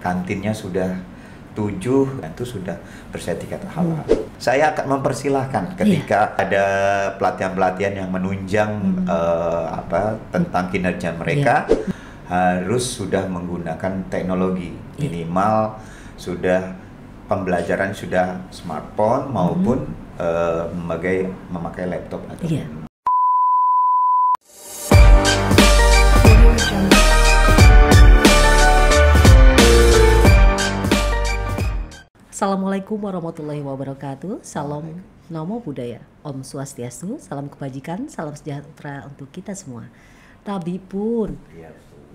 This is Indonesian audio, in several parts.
kantinnya sudah 7, itu sudah bersertifikat halal. Saya akan mempersilahkan ketika ada pelatihan-pelatihan yang menunjang tentang kinerja mereka, harus sudah menggunakan teknologi. Minimal sudah pembelajaran sudah smartphone maupun memakai laptop atau Assalamualaikum warahmatullahi wabarakatuh. Salam Namo Buddhaya. Om Swastiastu. Salam kebajikan, salam sejahtera untuk kita semua. Tabipun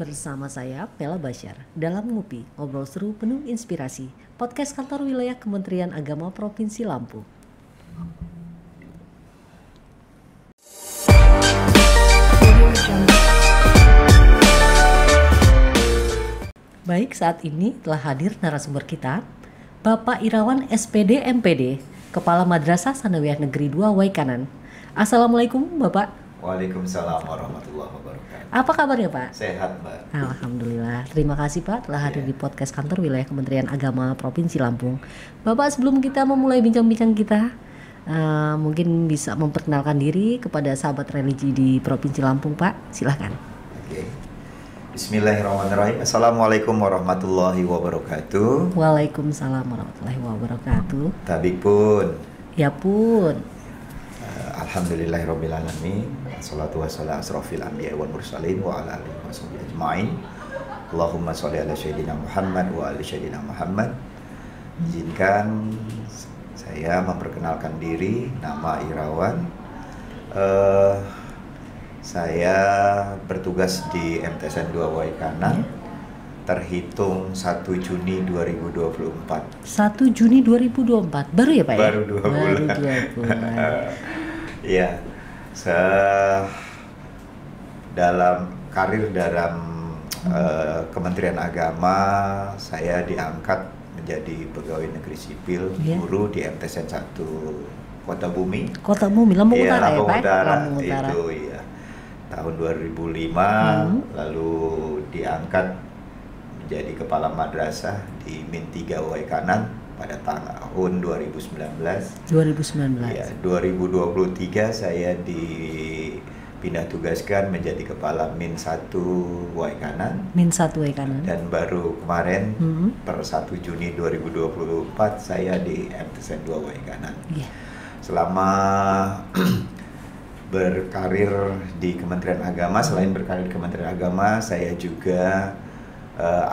bersama saya Pela Basyar dalam Ngopi, ngobrol seru penuh inspirasi. Podcast kantor wilayah Kementerian Agama Provinsi Lampung. Baik, saat ini telah hadir narasumber kita, Bapak Irawan SPD MPD, Kepala Madrasah Sanawiyah Negeri 2 Waikanan. Assalamualaikum Bapak. Waalaikumsalam warahmatullahi wabarakatuh. Apa kabarnya Pak? Sehat Mbak. Alhamdulillah. Terima kasih Pak telah hadir di podcast kantor wilayah Kementerian Agama Provinsi Lampung. Bapak, sebelum kita memulai bincang-bincang kita, mungkin bisa memperkenalkan diri kepada sahabat religi di Provinsi Lampung Pak. Silahkan. Oke. Bismillahirrahmanirrahim. Assalamualaikum warahmatullahi wabarakatuh. Waalaikumsalam warahmatullahi wabarakatuh. Tabipun. Ya pun. Alhamdulillahirabbil alamin. Wassalatu wassalamu asrofil anbiya wal mursalin wa ala alihi washabihi ajmain. Allahumma sholli ala sayyidina Muhammad wa ali sayyidina Muhammad. Izinkan saya memperkenalkan diri, nama Irawan. Saya bertugas di MTSN 2 Waikanan terhitung 1 Juni 2024. 1 Juni 2024, baru ya Pak ya? Baru 2 bulan. Iya, dalam karir dalam Kementerian Agama, saya diangkat menjadi pegawai negeri sipil, guru di MTSN 1 Kota Bumi. Kota Bumi, Lampung Utara ya Lampung Pak? Utara, Lampung Utara. itu ya. Tahun 2005, lalu diangkat menjadi kepala madrasah di Min 3 Waikanan pada tahun 2019. 2019. Ya, 2023 saya dipindah tugaskan menjadi kepala Min 1 Waikanan. Min 1 Waikanan. Dan baru kemarin per 1 Juni 2024 saya di MTSN 2 Waikanan. Selama berkarir di Kementerian Agama, selain berkarir di Kementerian Agama, saya juga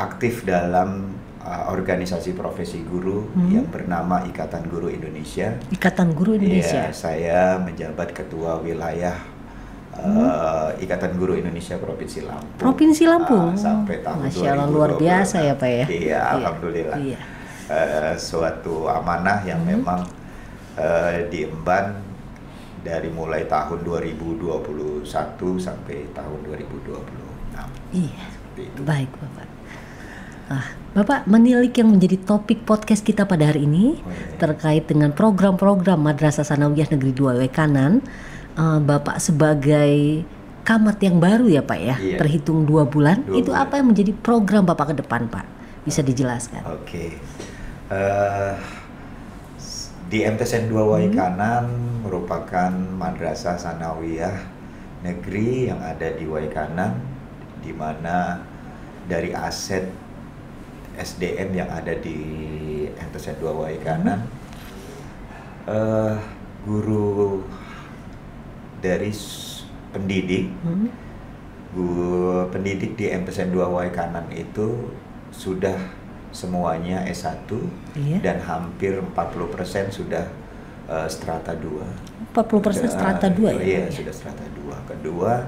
aktif dalam organisasi profesi guru yang bernama Ikatan Guru Indonesia. Ikatan Guru Indonesia. Ya, saya menjabat ketua wilayah Ikatan Guru Indonesia Provinsi Lampung. Provinsi Lampung. Sampai tahun Masya Allah, luar biasa ya Pak ya. Iya, alhamdulillah. Iya. Suatu amanah yang memang diemban dari mulai tahun 2021 sampai tahun 2026. Iya. Baik Bapak. Bapak, menilik yang menjadi topik podcast kita pada hari ini terkait dengan program-program Madrasah Sanawiyah Negeri 2 Waikanan. Bapak sebagai camat yang baru ya Pak ya, terhitung 2 bulan. Itu apa yang menjadi program Bapak ke depan Pak? Bisa dijelaskan? Oke. Di MTSN 2 Waikanan merupakan madrasah sanawiyah negeri yang ada di Waikanan, di mana dari aset SDM yang ada di MTSN 2 Waikanan, guru dari pendidik, pendidik di MTSN 2 Waikanan itu sudah semuanya S1 dan hampir 40% sudah strata 2. 40% strata 2 ya? Iya, sudah strata 2. Kedua,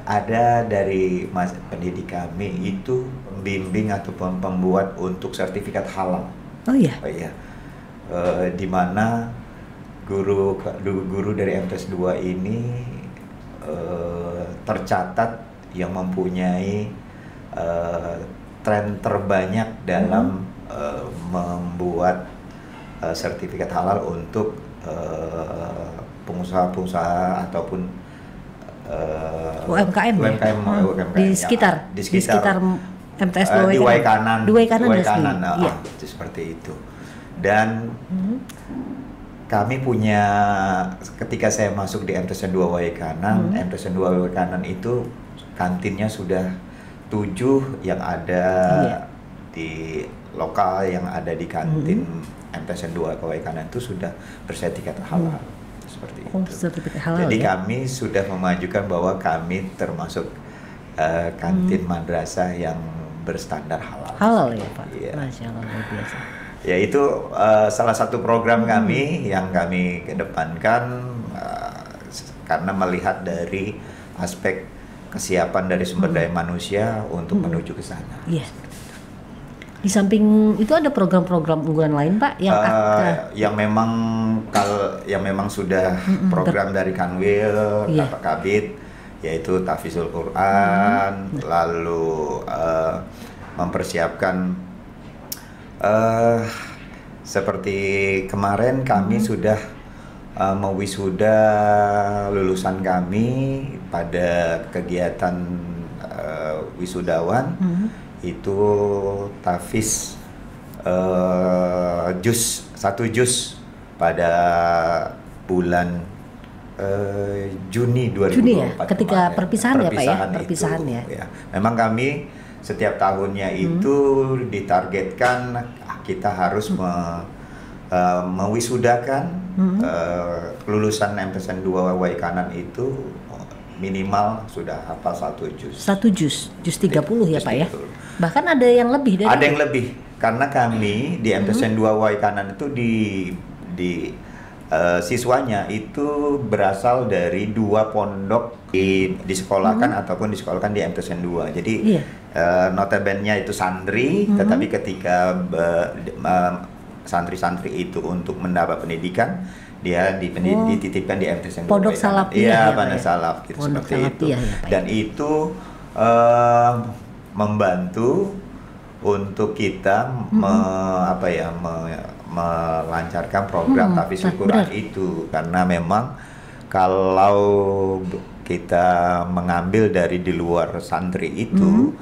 ada dari pendidik kami itu pembimbing atau pembuat untuk sertifikat halal. Oh iya? Oh iya. Di mana guru dari MTS 2 ini tercatat yang mempunyai tren terbanyak dalam membuat sertifikat halal untuk pengusaha-pengusaha ataupun UMKM UMKM di sekitar MTS di Wai Kanan. Di Wai Kanan, iya. Itu seperti itu. Dan kami punya, ketika saya masuk di MTSN 2 Wai Kanan, MTSN 2 Wai Kanan itu kantinnya sudah 7 yang ada di lokal, yang ada di kantin MTSN 2 Wai Kanan itu sudah bersertifikat halal. Seperti itu. Sertifikat halal. Jadi kami sudah memajukan bahwa kami termasuk kantin madrasah yang berstandar halal. Halal ya Pak. Iya. Masya Allah, luar biasa. Ya itu salah satu program kami yang kami kedepankan karena melihat dari aspek kesiapan dari sumber daya manusia untuk menuju ke sana. Iya. Di samping itu ada program-program unggulan lain Pak yang memang sudah program dari Kanwil, Kabit, yaitu Tahfizul Quran, lalu mempersiapkan seperti kemarin kami sudah mewisuda lulusan kami pada kegiatan wisudawan. Itu tahfiz satu juz pada bulan Juni 2024. Juni ya, ketika perpisahan ya Pak ya? Perpisahan ya. Memang kami setiap tahunnya itu ditargetkan kita harus mewisudakan lulusan MTSN 2 Wai Kanan itu minimal sudah hafal 1 juz. 1 juz 30 ya Pak ya? Bahkan ada yang lebih dari Ada yang lebih, karena kami di MTSN 2 Wai Kanan itu di siswanya itu berasal dari 2 pondok disekolahkan ataupun disekolahkan di MTSN 2. Jadi notabene-nya itu santri, tetapi ketika santri-santri itu untuk mendapat pendidikan, dia dititipkan di MTSN 2 Pondok Salafiyah. Iya, Pondok Salaf gitu, seperti itu. Ya, dan itu membantu untuk kita melancarkan program tahfizul Quran itu, karena memang kalau kita mengambil dari di luar santri itu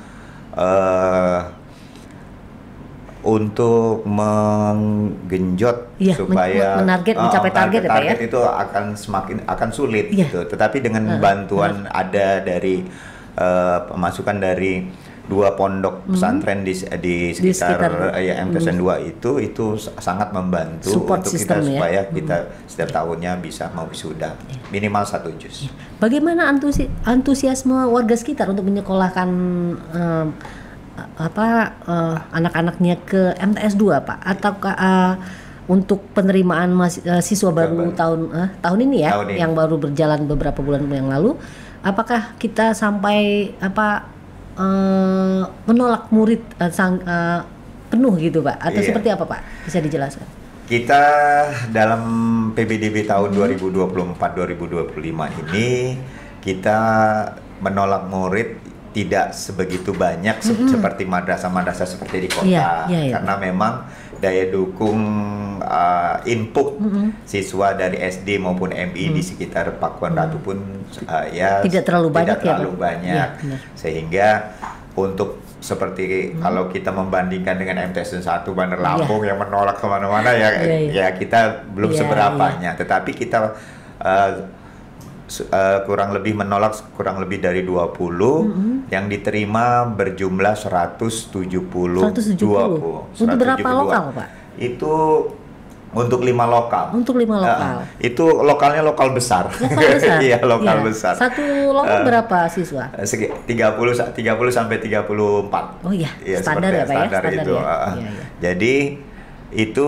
untuk menggenjot supaya mencapai target ya Pak ya, itu akan sulit gitu. Tetapi dengan bantuan ada dari pemasukan dari 2 pondok pesantren di sekitar MTSN 2 itu sangat membantu support untuk kita supaya kita setiap tahunnya bisa mewisuda minimal 1 juz. Bagaimana antusiasme warga sekitar untuk menyekolahkan anak-anaknya ke MTS 2 Pak, atau untuk penerimaan siswa baru tahun ini ya, yang baru berjalan beberapa bulan yang lalu, apakah kita sampai menolak murid penuh gitu Pak, atau seperti apa Pak, bisa dijelaskan? Kita dalam PBDB tahun 2024-2025 ini kita menolak murid tidak sebegitu banyak seperti madrasah-madrasah seperti di kota, karena memang daya dukung input siswa dari SD maupun MI di sekitar Pakuan Ratu pun tidak terlalu banyak, sehingga untuk seperti kalau kita membandingkan dengan MTSN 1 Bandar Lampung yang menolak kemana-mana ya kita belum seberapanya, tetapi kita kurang lebih menolak kurang lebih dari 20 yang diterima berjumlah 172. Untuk berapa lokal Pak? Itu untuk 5 lokal. Untuk 5 lokal. Itu lokalnya lokal besar. Lokal besar. Iya, lokal besar. Satu lokal berapa siswa? 30 sampai 34. Oh iya, standar ya Pak ya? Standar itu. Jadi itu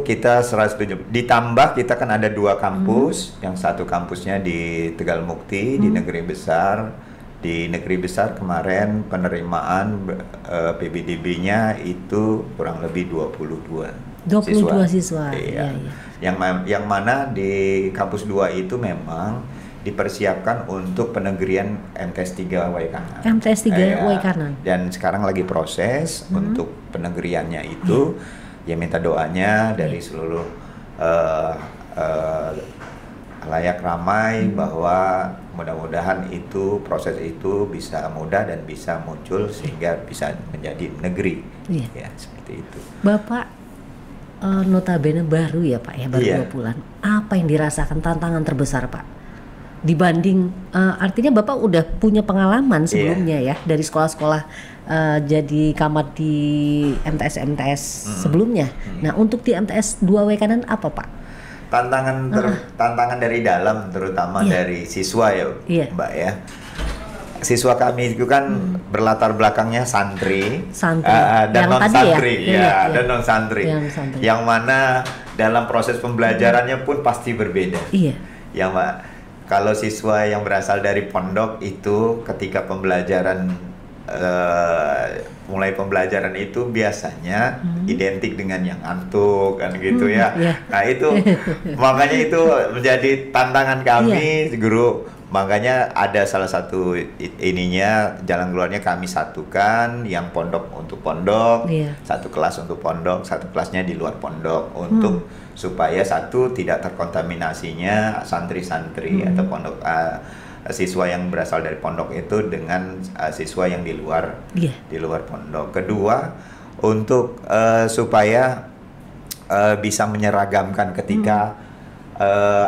kita 107. Ditambah kita kan ada 2 kampus, yang satu kampusnya di Tegal Mukti di Negeri Besar. Di Negeri Besar kemarin penerimaan PBDB-nya itu kurang lebih 22 siswa. Iya. Yang mana di kampus 2 itu memang dipersiapkan untuk penegrian MTS 3 Wai Kanan. MTS 3 Wai Kanan. Dan sekarang lagi proses untuk penegriannya itu. Ya minta doanya dari seluruh layak ramai bahwa mudah-mudahan itu proses itu bisa mudah dan bisa muncul sehingga bisa menjadi negeri. Ya, seperti itu. Bapak notabene baru ya Pak ya, baru 2 bulan. Apa yang dirasakan tantangan terbesar Pak? Dibanding artinya Bapak udah punya pengalaman sebelumnya ya dari sekolah-sekolah jadi camat di MTS sebelumnya. Nah, untuk di MTS 2W Kanan apa Pak? Tantangan dari dalam, terutama dari siswa ya Mbak ya. Siswa kami itu kan berlatar belakangnya santri dan non santri dan non santri, yang mana dalam proses pembelajarannya pun pasti berbeda. Ya Mbak, kalau siswa yang berasal dari pondok itu ketika pembelajaran mulai pembelajaran itu biasanya identik dengan yang ngantuk kan gitu ya. Nah itu makanya itu menjadi tantangan kami guru. Makanya ada salah satu ininya, jalan keluarnya kami satukan yang pondok untuk pondok, satu kelas untuk pondok, satu kelasnya di luar pondok untuk supaya satu tidak terkontaminasinya santri-santri atau pondok siswa yang berasal dari pondok itu dengan siswa yang di luar pondok. Kedua, untuk supaya bisa menyeragamkan ketika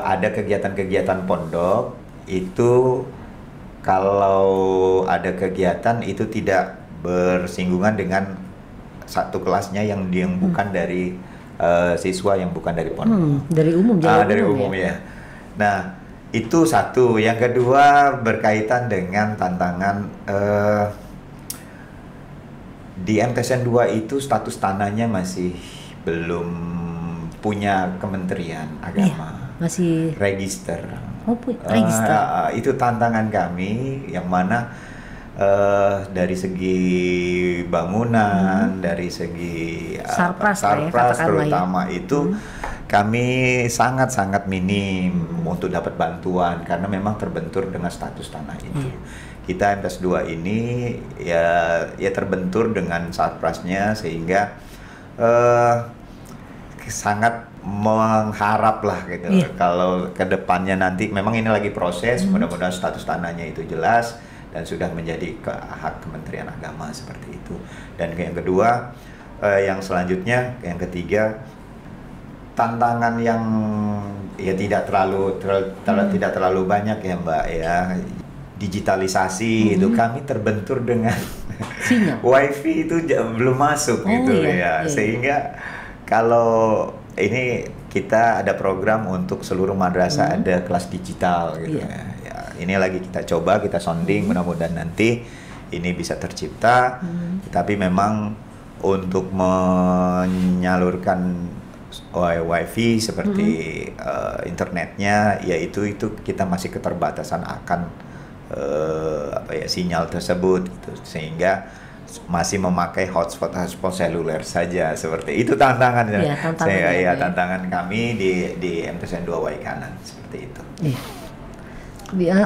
ada kegiatan-kegiatan pondok itu, kalau ada kegiatan itu tidak bersinggungan dengan satu kelasnya yang bukan dari siswa yang bukan dari pondok, dari umum, dari umum ya. Nah itu satu. Yang kedua berkaitan dengan tantangan di MTSN 2 itu status tanahnya masih belum punya Kementerian Agama, masih register. Register. Itu tantangan kami, yang mana dari segi bangunan, dari segi sarpras terutama itu kami sangat-sangat minim untuk dapat bantuan karena memang terbentur dengan status tanah itu. Kita MTS 2 ini ya terbentur dengan sarprasnya, sehingga sangat mengharap lah gitu kalau kedepannya nanti memang ini lagi proses, mudah-mudahan status tanahnya itu jelas dan sudah menjadi hak Kementerian Agama seperti itu. Dan yang kedua, yang selanjutnya, yang ketiga, tantangan yang tidak terlalu banyak ya Mbak ya, digitalisasi itu kami terbentur dengan wifi itu belum masuk sehingga kalau ini kita ada program untuk seluruh madrasah ada kelas digital gitu ya. Ini lagi kita coba, kita sounding, mudah-mudahan nanti ini bisa tercipta. Tapi memang untuk menyalurkan wifi seperti internetnya, yaitu kita masih keterbatasan akan sinyal tersebut gitu, sehingga masih memakai hotspot seluler saja, seperti itu tantangannya. Tantangan kami di MTSN 2 Y Kanan seperti itu.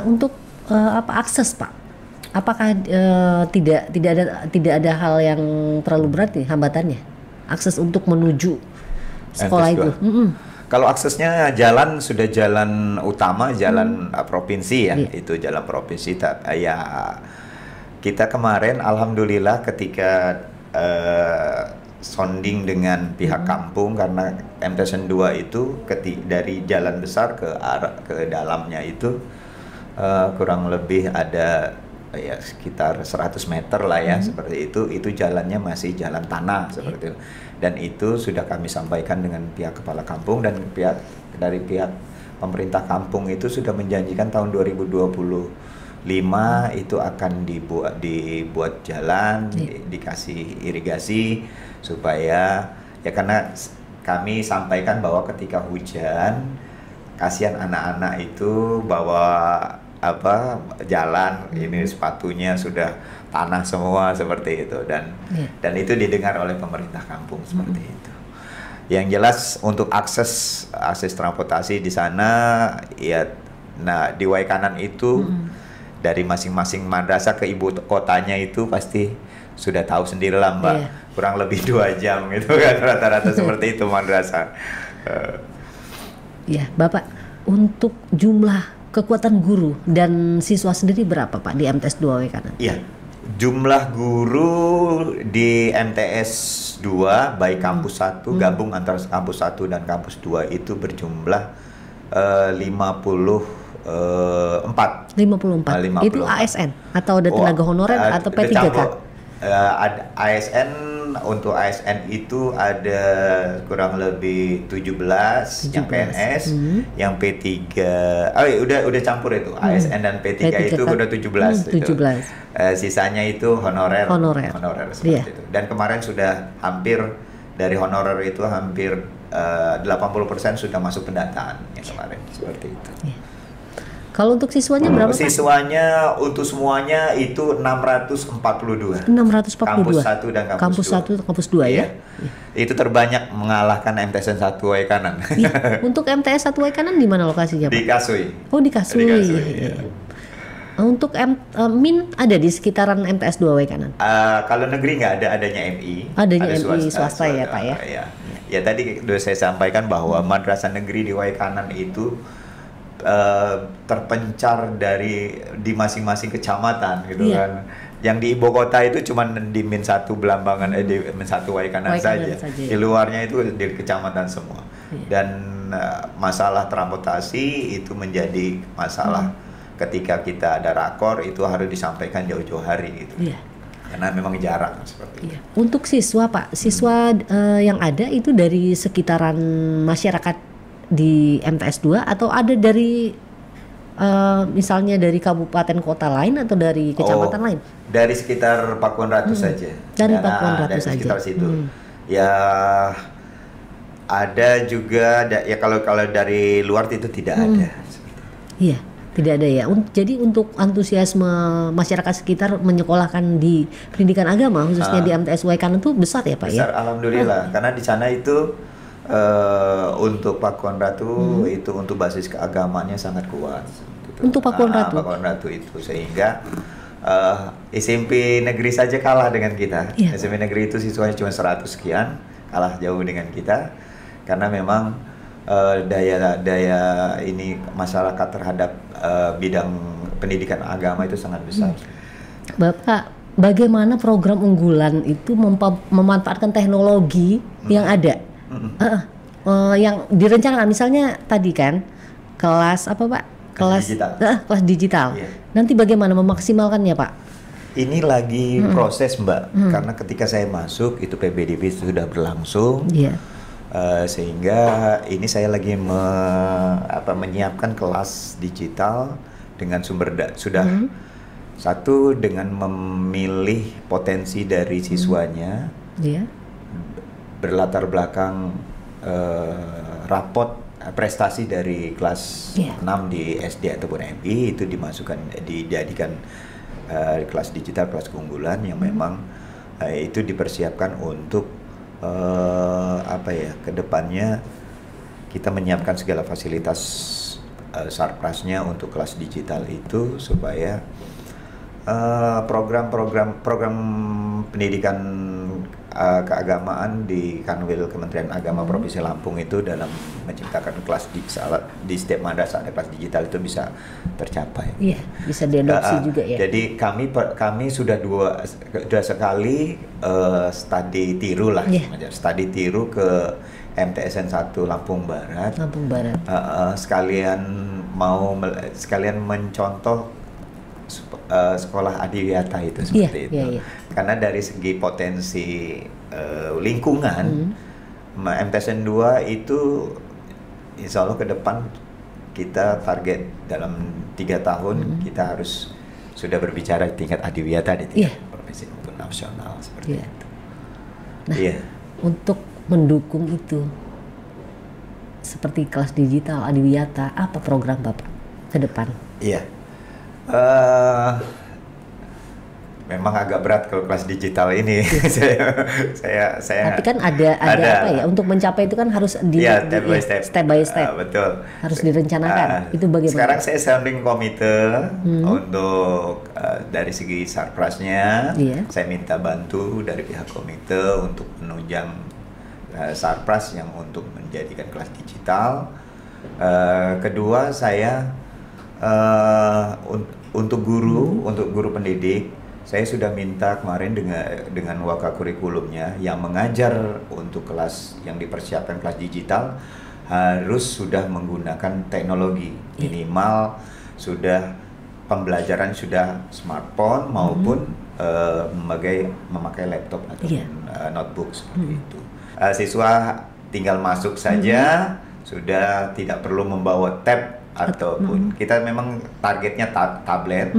Untuk akses Pak, apakah tidak ada hal yang terlalu berat nih hambatannya, akses untuk menuju sekolah itu? Kalau aksesnya sudah jalan utama, jalan provinsi ya, itu jalan provinsi. Kita kemarin alhamdulillah ketika sounding dengan pihak kampung, karena MTSN 2 itu dari jalan besar ke dalamnya itu kurang lebih ada sekitar 100 meter lah ya, seperti itu jalannya masih jalan tanah seperti itu. Dan itu sudah kami sampaikan dengan pihak kepala kampung, dan dari pihak pemerintah kampung itu sudah menjanjikan tahun 2025 itu akan dibuat jalan, dikasih irigasi supaya karena kami sampaikan bahwa ketika hujan kasihan anak-anak itu bawa jalan ini sepatunya sudah tanah semua seperti itu, dan itu didengar oleh pemerintah kampung seperti itu. Yang jelas untuk akses transportasi di sana di Y Kanan itu dari masing-masing madrasah ke ibu kotanya itu pasti sudah tahu sendirilah Mbak, kurang lebih 2 jam gitu kan rata-rata seperti itu madrasah. Bapak, untuk jumlah kekuatan guru dan siswa sendiri berapa Pak di MTS 2 Waikanan? Iya, jumlah guru di MTS 2 baik kampus 1 gabung antara kampus 1 dan kampus 2 itu berjumlah 54. 54. Itu ASN atau ada tenaga honorer atau P3K? Ada ASN, untuk ASN itu ada kurang lebih 17 yang PNS, yang P3 udah campur itu. ASN dan P3 itu udah 17. 17. Sisanya itu honorer seperti itu. Dan kemarin sudah hampir dari honorer itu hampir 80% sudah masuk pendataan yang kemarin seperti itu. Yeah. Kalau untuk siswanya berapa? Siswanya untuk semuanya itu 642. 642. Kampus 1 dan kampus 1 kampus 2 ya. Itu terbanyak mengalahkan MTSN 1 Waikanan. Ya. Untuk MTS 1 Waikanan di mana lokasinya, Pak? Di Kasui. Oh, di Kasui. Ya. Untuk Min ada di sekitaran MTS 2 Waikanan? Kalau negeri nggak ada, adanya MI. Adanya MI swasta ya, Pak ya. Ya tadi sudah saya sampaikan bahwa madrasah negeri di Waikanan itu terpencar di masing-masing kecamatan gitu kan. Yang di ibu kota itu cuma di Min 1 Belambangan, di Min 1 Waikanan saja. Di luarnya itu di kecamatan semua. Dan masalah transportasi itu menjadi masalah ketika kita ada rakor, itu harus disampaikan jauh-jauh hari gitu. Karena memang jarang seperti itu. Untuk siswa Pak, siswa yang ada itu dari sekitaran masyarakat di MTS 2 atau ada dari misalnya dari kabupaten kota lain atau dari kecamatan lain? Dari sekitar Pakuan Ratu saja. Dari Pakuan Ratu saja. Sekitar situ. Ya ada juga ya kalau dari luar itu tidak ada. Iya, tidak ada ya. Jadi untuk antusiasme masyarakat sekitar menyekolahkan di pendidikan agama khususnya di MTS Waikanan itu besar ya Pak? Besar, alhamdulillah. Karena di sana itu untuk Pakuan Ratu itu untuk basis keagamannya sangat kuat. Gitu. Untuk Pakuan Ratu. Pakuan Ratu itu sehingga SMP negeri saja kalah dengan kita. SMP negeri itu siswanya cuma 100 sekian, kalah jauh dengan kita karena memang daya ini masyarakat terhadap bidang pendidikan agama itu sangat besar. Bapak, bagaimana program unggulan itu memanfaatkan teknologi yang ada? Yang direncanakan misalnya tadi kan kelas apa Pak? Kelas digital. Nanti bagaimana memaksimalkannya Pak? Ini lagi proses Mbak, karena ketika saya masuk itu PBDB sudah berlangsung, sehingga ini saya lagi menyiapkan kelas digital dengan sudah satu dengan memilih potensi dari siswanya. Berlatar belakang rapot prestasi dari kelas 6 di SD ataupun MI itu dijadikan kelas digital, kelas keunggulan yang memang itu dipersiapkan untuk kedepannya kita menyiapkan segala fasilitas sarprasnya untuk kelas digital itu supaya program pendidikan keagamaan di Kanwil Kementerian Agama Provinsi Lampung itu dalam menciptakan kelas di setiap madrasah ada kelas digital itu bisa tercapai. Iya, bisa diadopsi juga ya. Jadi kami sudah dua sekali studi tiru lah, studi tiru ke MTSN 1 Lampung Barat. Sekalian mencontoh sekolah adiwiyata itu seperti itu. Karena dari segi potensi lingkungan, MTSN 2 itu insya Allah ke depan kita target dalam 3 tahun kita harus sudah berbicara di tingkat adiwiyata di tingkat provinsi maupun nasional seperti itu. Nah, untuk mendukung itu seperti kelas digital adiwiyata, apa program Bapak ke depan? Memang agak berat kalau kelas digital ini. saya Tapi kan ada apa ya, untuk mencapai itu kan harus step by step. Betul. Harus direncanakan. Itu bagaimana? Sekarang saya sounding komite untuk dari segi sarprasnya. Saya minta bantu dari pihak komite untuk menunjang sarpras yang untuk menjadikan kelas digital. Kedua, saya Untuk guru pendidik, saya sudah minta kemarin dengan wakakurikulumnya yang mengajar untuk kelas yang dipersiapkan kelas digital harus sudah menggunakan teknologi, minimal sudah pembelajaran sudah smartphone maupun memakai laptop ataupun notebook seperti itu. Siswa tinggal masuk saja, sudah tidak perlu membawa tab ataupun kita memang targetnya tablet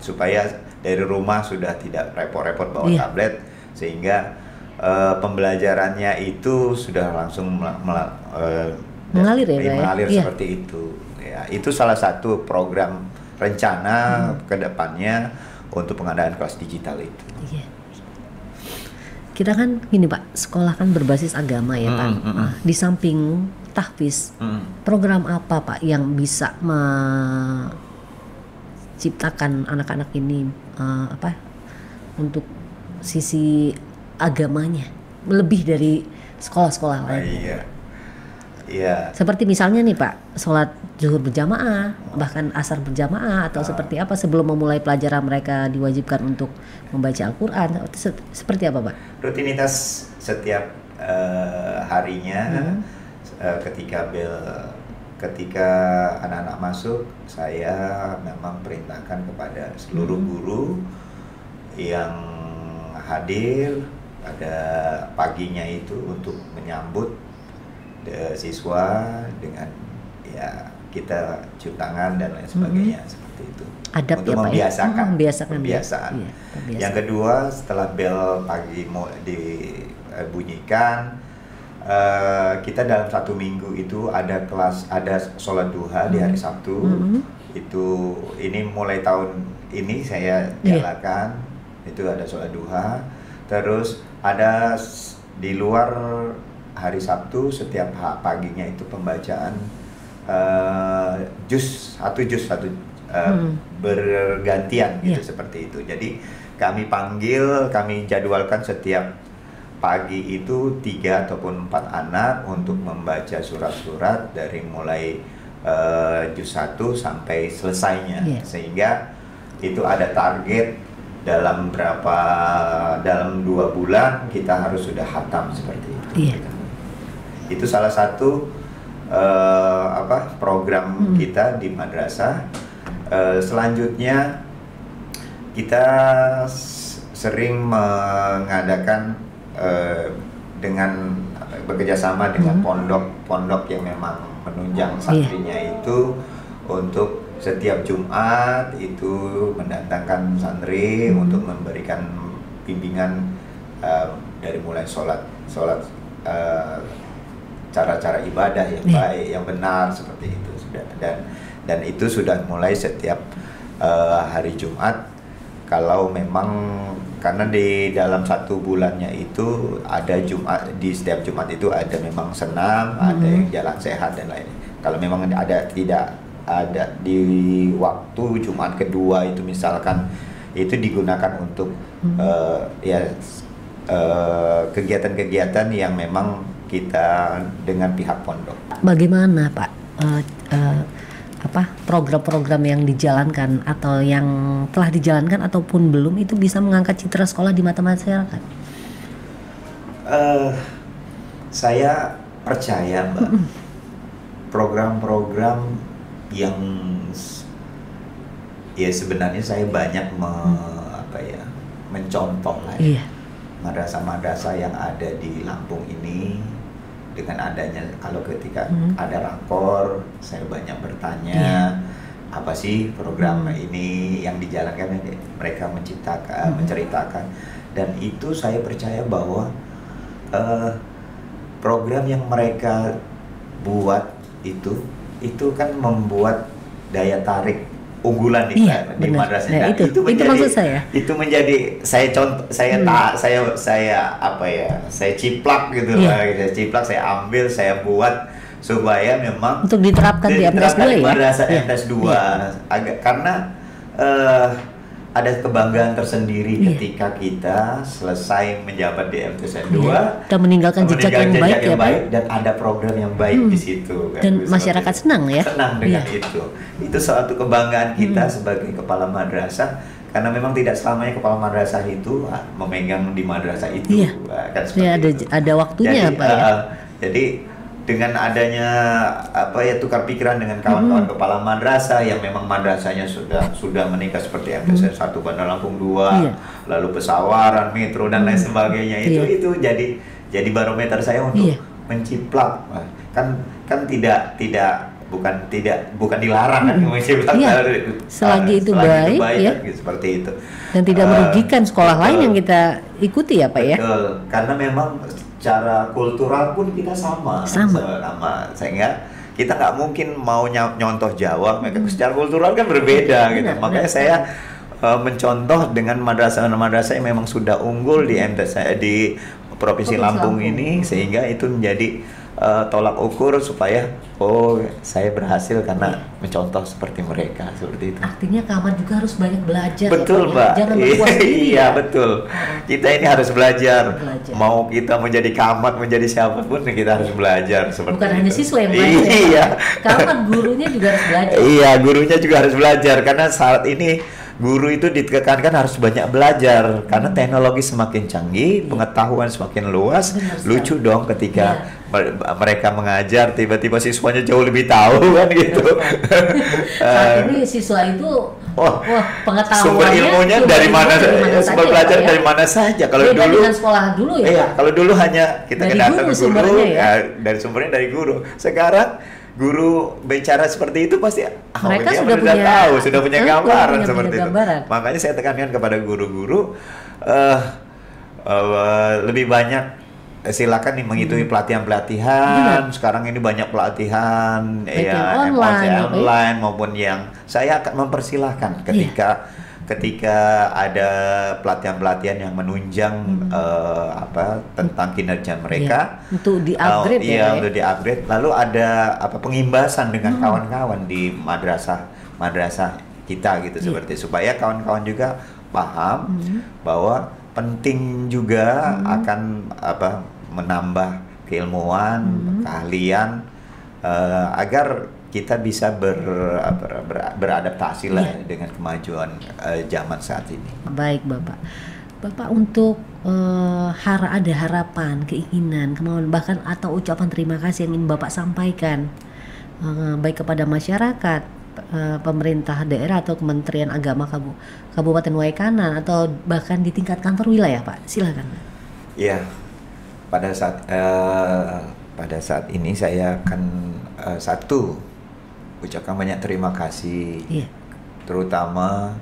supaya dari rumah sudah tidak repot-repot bawa tablet, sehingga pembelajarannya itu sudah langsung mengalir mengalir seperti itu. Ya, itu salah satu program rencana kedepannya untuk pengadaan kelas digital itu. Iya. Kita kan gini Pak, sekolah kan berbasis agama ya Pak. Di samping tahfiz, program apa Pak yang bisa menciptakan anak-anak ini untuk sisi agamanya lebih dari sekolah-sekolah lain? Iya. Seperti misalnya nih Pak, sholat zuhur berjamaah, bahkan asar berjamaah, atau seperti apa sebelum memulai pelajaran mereka diwajibkan untuk membaca Al-Quran, seperti apa Pak? Rutinitas setiap harinya ketika anak-anak masuk, saya memang perintahkan kepada seluruh guru yang hadir pada paginya itu untuk menyambut siswa dengan kita cium tangan dan lain sebagainya, seperti itu. Adab untuk membiasakan. Pembiasaan. Yang kedua, setelah bel pagi mau dibunyikan, kita dalam 1 minggu itu ada sholat duha di hari Sabtu. Ini mulai tahun ini saya jalankan, itu ada sholat duha. Terus ada di luar hari Sabtu setiap paginya itu pembacaan satu juz bergantian gitu, seperti itu. Jadi kami jadwalkan setiap pagi itu 3 ataupun 4 anak untuk membaca surat-surat dari mulai juz 1 sampai selesainya, sehingga itu ada target dalam 2 bulan kita harus sudah khatam seperti itu. Itu salah satu program kita di madrasah. Selanjutnya kita sering mengadakan dengan bekerjasama dengan pondok-pondok yang memang menunjang santrinya itu untuk setiap Jumat itu mendatangkan santri untuk memberikan bimbingan dari mulai sholat cara-cara ibadah yang baik, yang benar, seperti itu sudah. Dan itu sudah mulai setiap hari Jumat. Kalau memang karena di dalam 1 bulannya itu ada di setiap Jumat itu ada memang senam, ada yang jalan sehat dan lain. Kalau memang tidak ada di waktu Jumat kedua itu misalkan itu digunakan untuk kegiatan-kegiatan yang memang kita dengan pihak pondok. Bagaimana Pak program-program yang dijalankan atau yang telah dijalankan ataupun belum itu bisa mengangkat citra sekolah di mata masyarakat? Saya percaya Mbak, program-program yang sebenarnya saya banyak mencontoh lah madrasah-madrasah yang ada di Lampung ini. Dengan adanya ketika ada rakor, saya banyak bertanya apa sih program ini yang dijalankan, mereka menceritakan, dan itu saya percaya bahwa program yang mereka buat itu kan membuat daya tarik unggulan di madrasah. Itu maksud saya. Itu menjadi saya ciplak gitu lah. Saya ciplak, saya ambil, saya buat supaya memang untuk diterapkan di MTS 2 madrasah MTS 2. Karena ada kebanggaan tersendiri Iya. ketika kita selesai menjabat di MTSN 2, Iya. Kita meninggalkan jejak yang baik ya, Pak. dan ada program yang baik di situ kan. Dan Seperti masyarakat itu. senang ya. Senang dengan Iya. itu suatu kebanggaan kita sebagai kepala madrasah, karena memang tidak selamanya kepala madrasah itu memegang di madrasah itu. Iya. Kan seperti Ya, itu. ada waktunya Jadi, Pak ya. jadi dengan adanya tukar pikiran dengan kawan-kawan kepala madrasah yang memang madrasahnya sudah menikah seperti MTSN 1 Bandar Lampung 2, Iya. lalu Pesawaran, Metro dan lain sebagainya, Iya. itu jadi barometer saya untuk Iya. menciplak. Kan bukan dilarang kan menciplak, Iya. Selagi itu baik, ya. kan, seperti itu. Dan tidak merugikan sekolah lain yang kita ikuti ya Pak ya. Betul, karena memang secara kultural pun kita sama. Sehingga kita nggak mungkin mau nyontoh Jawa, mereka secara kultural kan berbeda gitu. Benar, Makanya benar. saya mencontoh dengan madrasah-madrasah yang memang sudah unggul di di Provinsi Lampung ini, sehingga itu menjadi tolak ukur supaya saya berhasil karena mencontoh seperti mereka, seperti itu. Artinya Kamat juga harus banyak belajar. Betul, ya, Pak, Mbak. ya? Jangan berpuas diri. Iya, ya. betul. Kita ini harus belajar. Belajar. Mau kita menjadi camat, menjadi siapapun, kita harus belajar seperti Bukan itu. hanya siswa yang belajar. ya, Iya. Pak. Kamat gurunya juga harus belajar. Iya, gurunya juga harus belajar karena saat ini guru itu ditekankan harus banyak belajar karena teknologi semakin canggih, pengetahuan semakin luas. Benar sekali. Lucu dong ketika mereka mengajar tiba-tiba siswanya jauh lebih tahu kan gitu. Saat ini siswa itu Wah, pengetahuannya sumber ilmunya dari mana saja, sumber belajar Pak, ya? dari mana saja. Kalau Beda dulu dengan sekolah dulu ya, iya, Pak? kalau dulu hanya kita Dari kedatang guru guru, sumbernya ya? dari sumbernya dari guru. Sekarang guru bicara seperti itu pasti Mereka dia sudah punya tahu, sudah punya gambaran punya seperti gambaran. itu. Makanya saya tekankan kepada guru-guru lebih banyak silakan nih mengikuti pelatihan-pelatihan. Sekarang ini banyak pelatihan Baik yang ya, online, online maupun yang saya akan mempersilahkan ketika ada pelatihan-pelatihan yang menunjang tentang kinerja mereka untuk di-upgrade ya, Pak, ya? untuk di-upgrade. Lalu ada pengimbasan dengan kawan-kawan di madrasah kita gitu, seperti supaya kawan-kawan juga paham bahwa penting juga akan menambah keilmuan, keahlian agar kita bisa beradaptasi lah dengan kemajuan zaman saat ini. Baik Bapak untuk ada harapan, keinginan, kemauan bahkan atau ucapan terima kasih yang ingin Bapak sampaikan baik kepada masyarakat, pemerintah daerah atau Kementerian Agama Kabupaten Waikanan atau bahkan di tingkat kantor wilayah, Pak. Silakan. Ya, pada saat ini saya akan ucapkan banyak terima kasih, terutama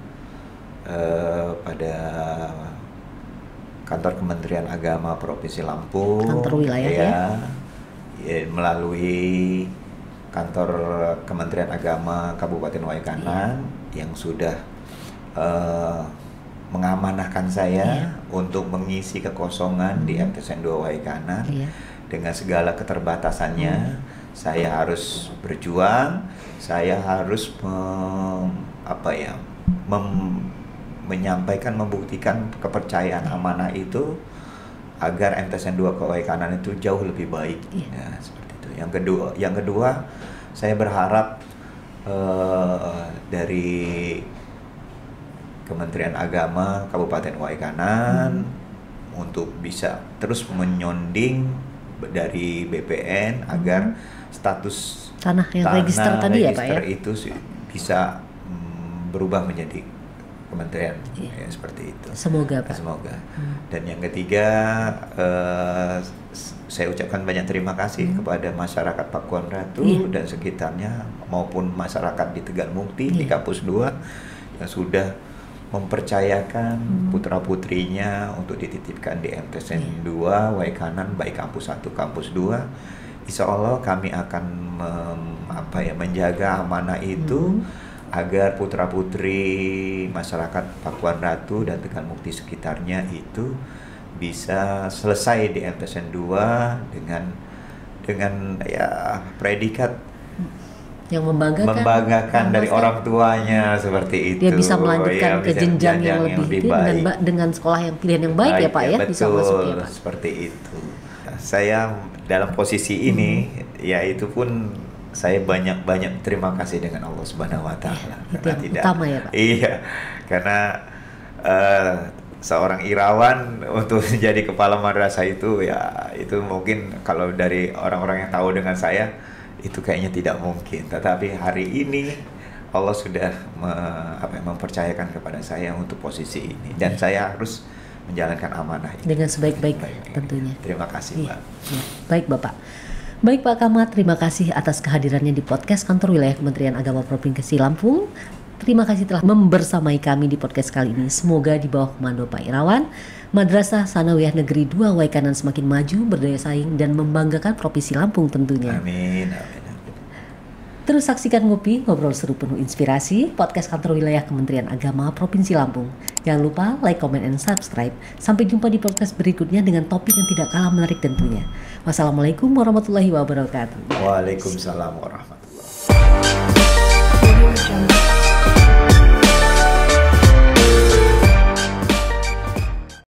pada kantor Kementerian Agama Provinsi Lampung, kantor wilayah melalui kantor Kementerian Agama Kabupaten Waikanan yang sudah mengamanahkan saya untuk mengisi kekosongan di MTSN 2 Waikanan. Dengan segala keterbatasannya, saya harus berjuang, saya harus menyampaikan, membuktikan kepercayaan amanah itu agar MTSN 2 Waikanan itu jauh lebih baik. Ya, seperti itu. Yang kedua, saya berharap dari Kementerian Agama Kabupaten Waikanan untuk bisa terus menyonding dari BPN agar status tanah yang register tadi ya, Pak ya, itu bisa berubah menjadi kementerian, ya, seperti itu. Semoga, Pak. Semoga. Dan yang ketiga, saya ucapkan banyak terima kasih kepada masyarakat Pakuan Ratu dan sekitarnya maupun masyarakat di Tegalmukti di Kampus 2 yang sudah mempercayakan putra-putrinya untuk dititipkan di MTSN 2 Waikanan, baik kampus 1, kampus 2. Insya Allah kami akan menjaga amanah itu agar putra-putri masyarakat Pakuan Ratu dan Tegalmukti sekitarnya itu bisa selesai di MTSN 2 dengan ya predikat yang membanggakan dari orang tuanya seperti itu. Dia bisa melanjutkan ke jenjang yang lebih baik dengan sekolah yang pilihan yang baik ya Pak ya, betul, bisa masuk ya Pak. Seperti itu. Saya dalam posisi ini ya itu pun saya banyak terima kasih dengan Allah Subhanahu Wa Taala. Itu yang utama ya Pak. Iya, karena seorang Irawan untuk jadi kepala madrasah itu ya itu mungkin kalau dari orang-orang yang tahu dengan saya itu kayaknya tidak mungkin. Tetapi hari ini Allah sudah mempercayakan kepada saya untuk posisi ini dan saya harus menjalankan amanah ini dengan sebaik-baik tentunya. Terima kasih Mbak. Ya. Baik Bapak. Baik Pak Camat, terima kasih atas kehadirannya di podcast Kantor Wilayah Kementerian Agama Provinsi Lampung. Terima kasih telah membersamai kami di podcast kali ini. Semoga di bawah komando Pak Irawan, Madrasah Sanawiyah Negeri 2 Waikanan semakin maju, berdaya saing, dan membanggakan Provinsi Lampung tentunya. Amin. Terus saksikan Ngobrol Seru Penuh Inspirasi, podcast Kantor Wilayah Kementerian Agama Provinsi Lampung. Jangan lupa like, comment, and subscribe. Sampai jumpa di podcast berikutnya dengan topik yang tidak kalah menarik tentunya. Wassalamualaikum warahmatullahi wabarakatuh. Waalaikumsalam warahmatullahi wabarakatuh.